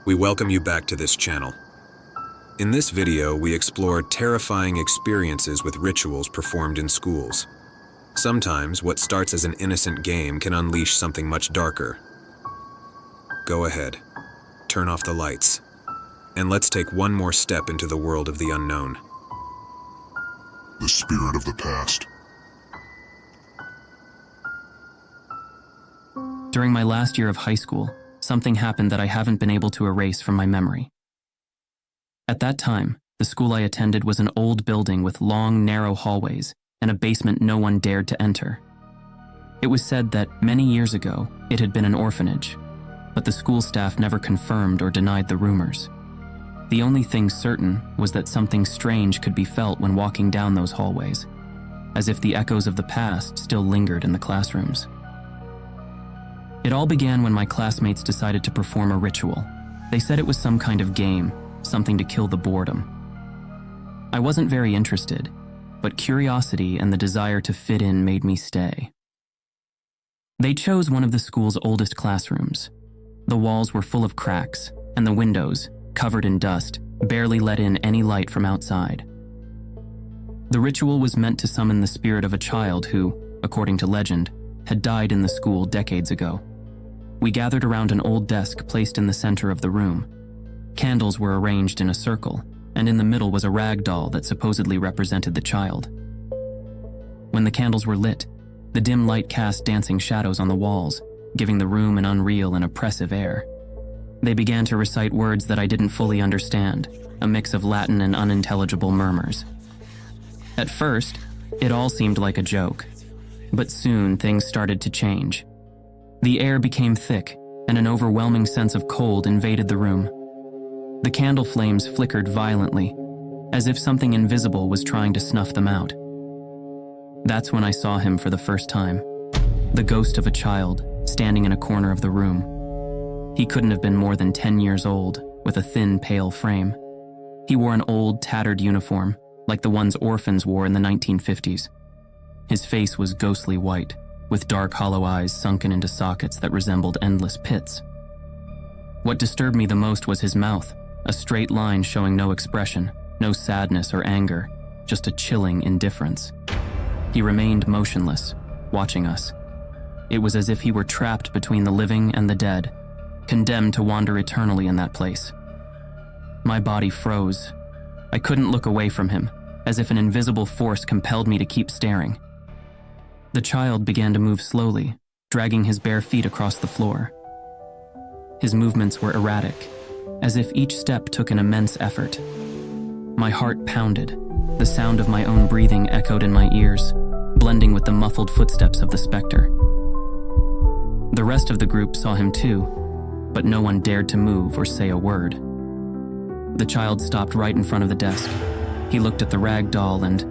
We welcome you back to this channel. In this video, we explore terrifying experiences with rituals performed in schools. Sometimes, what starts as an innocent game can unleash something much darker. Go ahead, turn off the lights, and let's take one more step into the world of the unknown. The spirit of the past. During my last year of high school, something happened that I haven't been able to erase from my memory. At that time, the school I attended was an old building with long, narrow hallways and a basement no one dared to enter. It was said that many years ago, it had been an orphanage, but the school staff never confirmed or denied the rumors. The only thing certain was that something strange could be felt when walking down those hallways, as if the echoes of the past still lingered in the classrooms. It all began when my classmates decided to perform a ritual. They said it was some kind of game, something to kill the boredom. I wasn't very interested, but curiosity and the desire to fit in made me stay. They chose one of the school's oldest classrooms. The walls were full of cracks, and the windows, covered in dust, barely let in any light from outside. The ritual was meant to summon the spirit of a child who, according to legend, had died in the school decades ago. We gathered around an old desk placed in the center of the room. Candles were arranged in a circle, and in the middle was a rag doll that supposedly represented the child. When the candles were lit, the dim light cast dancing shadows on the walls, giving the room an unreal and oppressive air. They began to recite words that I didn't fully understand, a mix of Latin and unintelligible murmurs. At first, it all seemed like a joke, but soon things started to change. The air became thick, and an overwhelming sense of cold invaded the room. The candle flames flickered violently, as if something invisible was trying to snuff them out. That's when I saw him for the first time, the ghost of a child standing in a corner of the room. He couldn't have been more than 10 years old, with a thin, pale frame. He wore an old, tattered uniform, like the ones orphans wore in the 1950s. His face was ghostly white, with dark, hollow eyes sunken into sockets that resembled endless pits. What disturbed me the most was his mouth, a straight line showing no expression, no sadness or anger, just a chilling indifference. He remained motionless, watching us. It was as if he were trapped between the living and the dead, condemned to wander eternally in that place. My body froze. I couldn't look away from him, as if an invisible force compelled me to keep staring. The child began to move slowly, dragging his bare feet across the floor. His movements were erratic, as if each step took an immense effort. My heart pounded. The sound of my own breathing echoed in my ears, blending with the muffled footsteps of the specter. The rest of the group saw him too, but no one dared to move or say a word. The child stopped right in front of the desk. He looked at the rag doll and,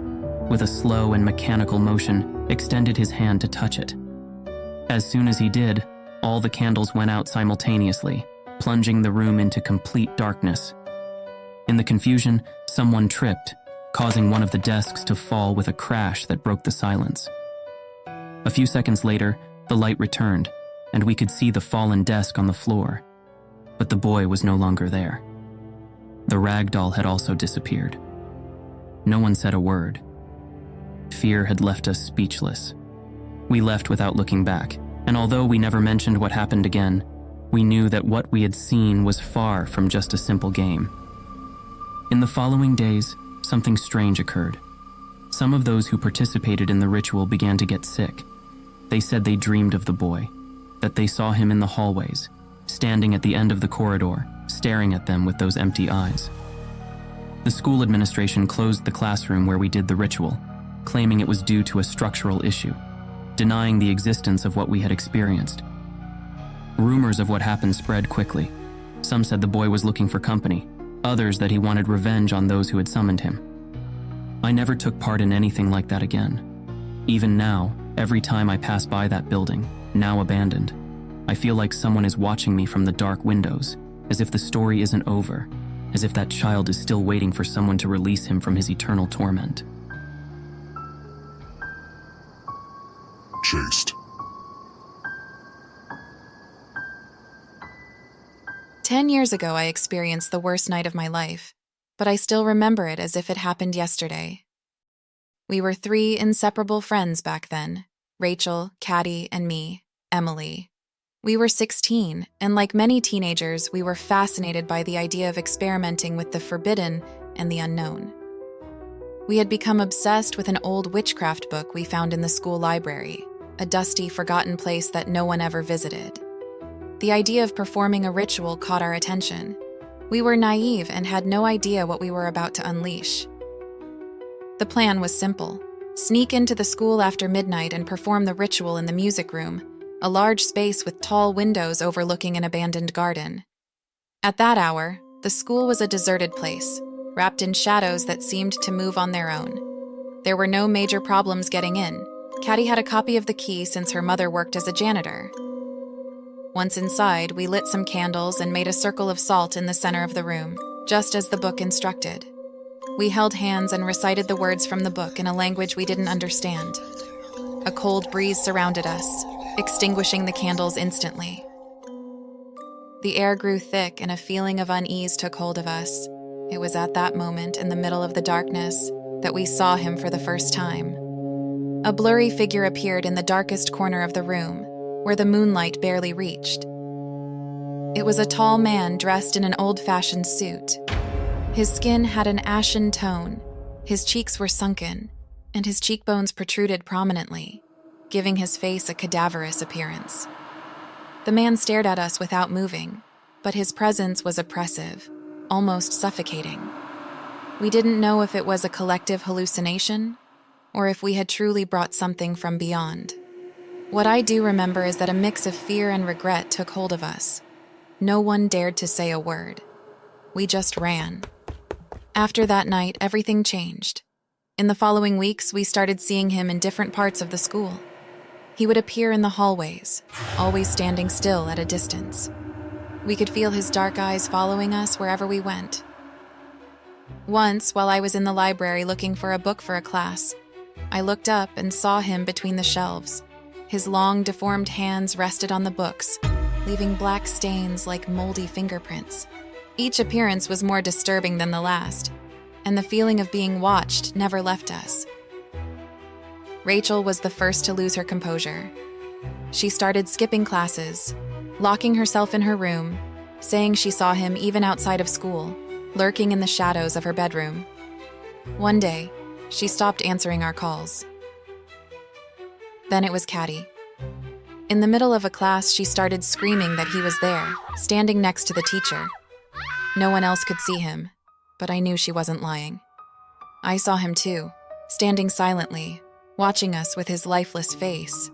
with a slow and mechanical motion, extended his hand to touch it. As soon as he did, all the candles went out simultaneously, plunging the room into complete darkness. In the confusion, someone tripped, causing one of the desks to fall with a crash that broke the silence. A few seconds later, the light returned, and we could see the fallen desk on the floor. But the boy was no longer there. The rag doll had also disappeared. No one said a word. Fear had left us speechless. We left without looking back, and although we never mentioned what happened again, we knew that what we had seen was far from just a simple game. In the following days, something strange occurred. Some of those who participated in the ritual began to get sick. They said they dreamed of the boy, that they saw him in the hallways, standing at the end of the corridor, staring at them with those empty eyes. The school administration closed the classroom where we did the ritual, claiming it was due to a structural issue, denying the existence of what we had experienced. Rumors of what happened spread quickly. Some said the boy was looking for company, others that he wanted revenge on those who had summoned him. I never took part in anything like that again. Even now, every time I pass by that building, now abandoned, I feel like someone is watching me from the dark windows, as if the story isn't over, as if that child is still waiting for someone to release him from his eternal torment. Chased. 10 years ago, I experienced the worst night of my life, but I still remember it as if it happened yesterday. We were 3 inseparable friends back then: Rachel, Caddy, and me, Emily. We were 16, and like many teenagers, we were fascinated by the idea of experimenting with the forbidden and the unknown. We had become obsessed with an old witchcraft book we found in the school library, a dusty, forgotten place that no one ever visited. The idea of performing a ritual caught our attention. We were naive and had no idea what we were about to unleash. The plan was simple: sneak into the school after midnight and perform the ritual in the music room, a large space with tall windows overlooking an abandoned garden. At that hour, the school was a deserted place, wrapped in shadows that seemed to move on their own. There were no major problems getting in. Caddy had a copy of the key since her mother worked as a janitor. Once inside, we lit some candles and made a circle of salt in the center of the room, just as the book instructed. We held hands and recited the words from the book in a language we didn't understand. A cold breeze surrounded us, extinguishing the candles instantly. The air grew thick and a feeling of unease took hold of us. It was at that moment, in the middle of the darkness, that we saw him for the first time. A blurry figure appeared in the darkest corner of the room, where the moonlight barely reached. It was a tall man dressed in an old-fashioned suit. His skin had an ashen tone, his cheeks were sunken, and his cheekbones protruded prominently, giving his face a cadaverous appearance. The man stared at us without moving, but his presence was oppressive, almost suffocating. We didn't know if it was a collective hallucination, or if we had truly brought something from beyond. What I do remember is that a mix of fear and regret took hold of us. No one dared to say a word. We just ran. After that night, everything changed. In the following weeks, we started seeing him in different parts of the school. He would appear in the hallways, always standing still at a distance. We could feel his dark eyes following us wherever we went. Once, while I was in the library looking for a book for a class, I looked up and saw him between the shelves. His long, deformed hands rested on the books, leaving black stains like moldy fingerprints. Each appearance was more disturbing than the last, and the feeling of being watched never left us. Rachel was the first to lose her composure. She started skipping classes, locking herself in her room, saying she saw him even outside of school, lurking in the shadows of her bedroom. One day, she stopped answering our calls. Then it was Caddy. In the middle of a class, she started screaming that he was there, standing next to the teacher. No one else could see him, but I knew she wasn't lying. I saw him too, standing silently, watching us with his lifeless face.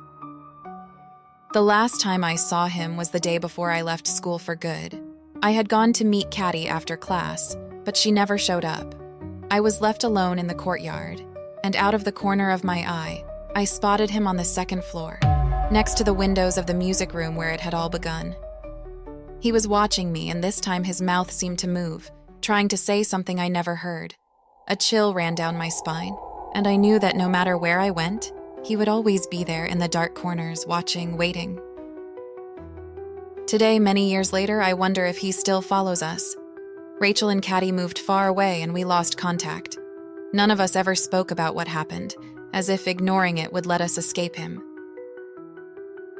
The last time I saw him was the day before I left school for good. I had gone to meet Caddy after class, but she never showed up. I was left alone in the courtyard, and out of the corner of my eye, I spotted him on the second floor, next to the windows of the music room where it had all begun. He was watching me, and this time his mouth seemed to move, trying to say something I never heard. A chill ran down my spine, and I knew that no matter where I went, he would always be there in the dark corners, watching, waiting. Today, many years later, I wonder if he still follows us. Rachel and Caddy moved far away and we lost contact. None of us ever spoke about what happened, as if ignoring it would let us escape him.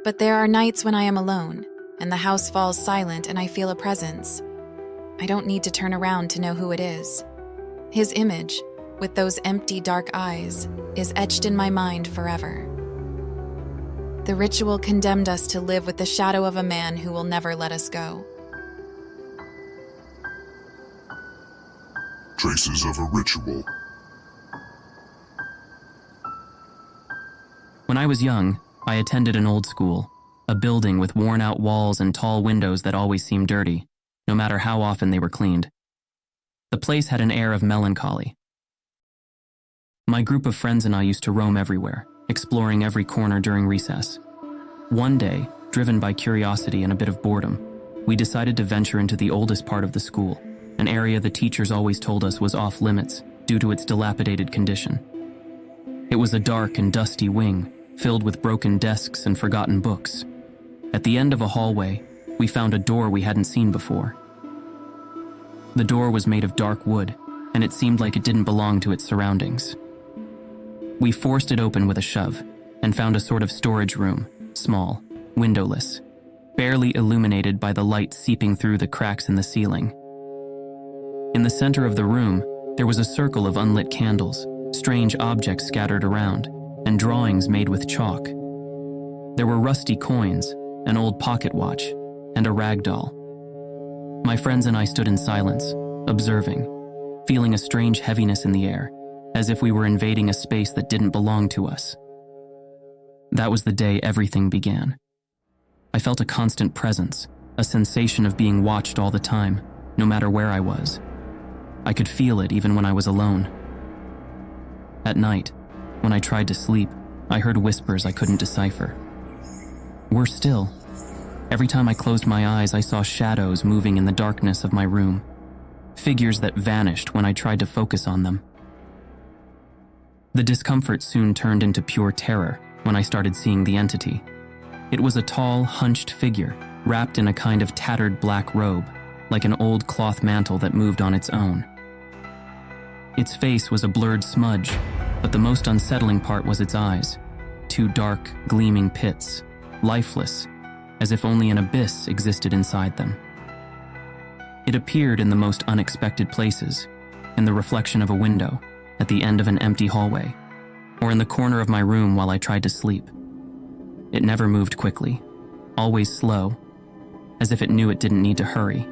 But there are nights when I am alone, and the house falls silent and I feel a presence. I don't need to turn around to know who it is. His image, with those empty dark eyes, is etched in my mind forever. The ritual condemned us to live with the shadow of a man who will never let us go. Traces of a ritual. When I was young, I attended an old school, a building with worn-out walls and tall windows that always seemed dirty, no matter how often they were cleaned. The place had an air of melancholy. My group of friends and I used to roam everywhere, exploring every corner during recess. One day, driven by curiosity and a bit of boredom, we decided to venture into the oldest part of the school, an area the teachers always told us was off limits due to its dilapidated condition. It was a dark and dusty wing, filled with broken desks and forgotten books. At the end of a hallway, we found a door we hadn't seen before. The door was made of dark wood, and it seemed like it didn't belong to its surroundings. We forced it open with a shove and found a sort of storage room, small, windowless, barely illuminated by the light seeping through the cracks in the ceiling. In the center of the room, there was a circle of unlit candles, strange objects scattered around, and drawings made with chalk. There were rusty coins, an old pocket watch, and a rag doll. My friends and I stood in silence, observing, feeling a strange heaviness in the air, as if we were invading a space that didn't belong to us. That was the day everything began. I felt a constant presence, a sensation of being watched all the time, no matter where I was. I could feel it even when I was alone. At night, when I tried to sleep, I heard whispers I couldn't decipher. Worse still, every time I closed my eyes, I saw shadows moving in the darkness of my room, figures that vanished when I tried to focus on them. The discomfort soon turned into pure terror when I started seeing the entity. It was a tall, hunched figure, wrapped in a kind of tattered black robe, like an old cloth mantle that moved on its own. Its face was a blurred smudge, but the most unsettling part was its eyes, two dark, gleaming pits, lifeless, as if only an abyss existed inside them. It appeared in the most unexpected places, in the reflection of a window, at the end of an empty hallway, or in the corner of my room while I tried to sleep. It never moved quickly, always slow, as if it knew it didn't need to hurry,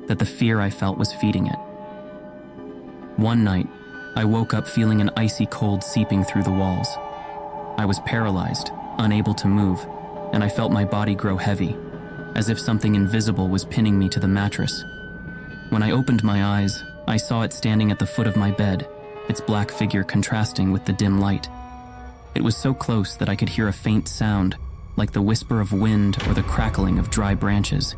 that the fear I felt was feeding it. One night, I woke up feeling an icy cold seeping through the walls. I was paralyzed, unable to move, and I felt my body grow heavy, as if something invisible was pinning me to the mattress. When I opened my eyes, I saw it standing at the foot of my bed, its black figure contrasting with the dim light. It was so close that I could hear a faint sound, like the whisper of wind or the crackling of dry branches.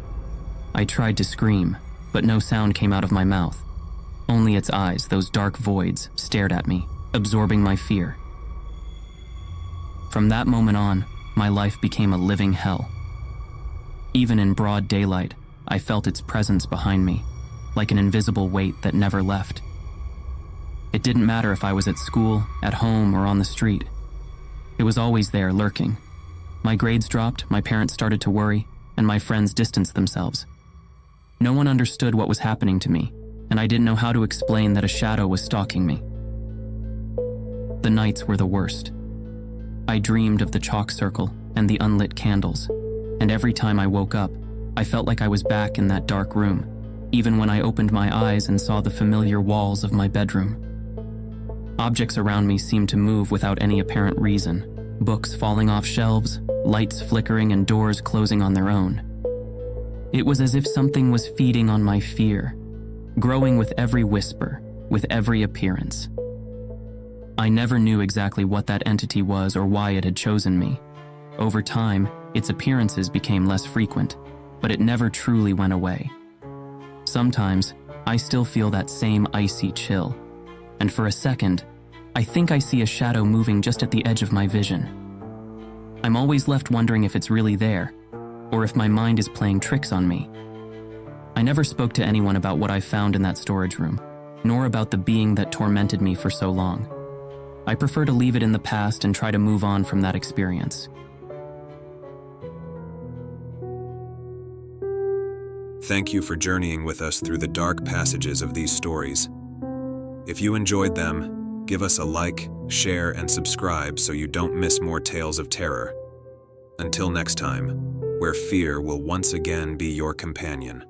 I tried to scream, but no sound came out of my mouth. Only its eyes, those dark voids, stared at me, absorbing my fear. From that moment on, my life became a living hell. Even in broad daylight, I felt its presence behind me, like an invisible weight that never left. It didn't matter if I was at school, at home, or on the street. It was always there, lurking. My grades dropped, my parents started to worry, and my friends distanced themselves. No one understood what was happening to me, and I didn't know how to explain that a shadow was stalking me. The nights were the worst. I dreamed of the chalk circle and the unlit candles, and every time I woke up, I felt like I was back in that dark room, even when I opened my eyes and saw the familiar walls of my bedroom. Objects around me seemed to move without any apparent reason, books falling off shelves, lights flickering, and doors closing on their own. It was as if something was feeding on my fear, growing with every whisper, with every appearance. I never knew exactly what that entity was or why it had chosen me. Over time, its appearances became less frequent, but it never truly went away. Sometimes, I still feel that same icy chill, and for a second, I think I see a shadow moving just at the edge of my vision. I'm always left wondering if it's really there, or if my mind is playing tricks on me. I never spoke to anyone about what I found in that storage room, nor about the being that tormented me for so long. I prefer to leave it in the past and try to move on from that experience. Thank you for journeying with us through the dark passages of these stories. If you enjoyed them, give us a like, share, and subscribe so you don't miss more tales of terror. Until next time, where fear will once again be your companion.